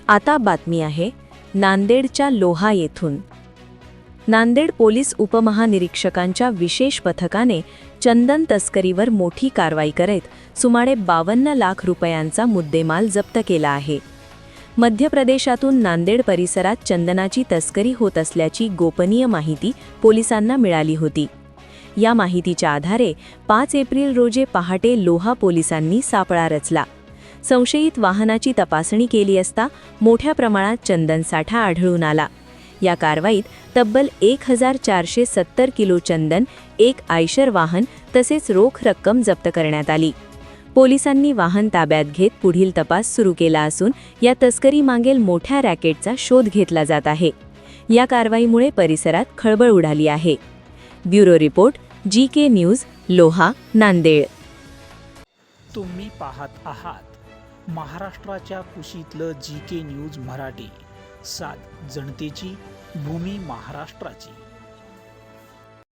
आता बातमी आहे नांदेडच्या लोहा येथून। नांदेड पोलीस उपमहानिरीक्षकांच्या विशेष पथकाने चंदन तस्करीवर मोठी कारवाई करत सुमारे 52 लाख रुपयांचा मुद्देमाल जप्त केला आहे। मध्य प्रदेशातून नांदेड परिसरात चंदनाची तस्करी होत असल्याची गोपनीय माहिती पोलिसांना मिळाली होती। या माहितीच्या आधारे 5 एप्रिल रोजी पहाटे लोहा पोलिसांनी सापळा रचला। संशयित वाहनाची तपासणी केली असता मोठ्या प्रमाणात चंदन साठा आढळून आला। या कारवाईत तब्बल 1470 किलो चंदन, एक आयशर वाहन तसेच रोख रक्कम जप्त करण्यात आली। पोलिसांनी वाहन ताब्यात घेत पुढील तपास सुरू केला असून या तस्करी मागील मोठ्या रॅकेटचा शोध घेतला जात आहे। या कारवाईमुळे परिसरात खळबळ उडाली आहे। Bureau report, GK news, Loha, Nanded. तुम्ही पाहत आहात महाराष्ट्राच्या कुशीतलं GK न्यूज मराठी, सात जनतेची, भूमी महाराष्ट्राची।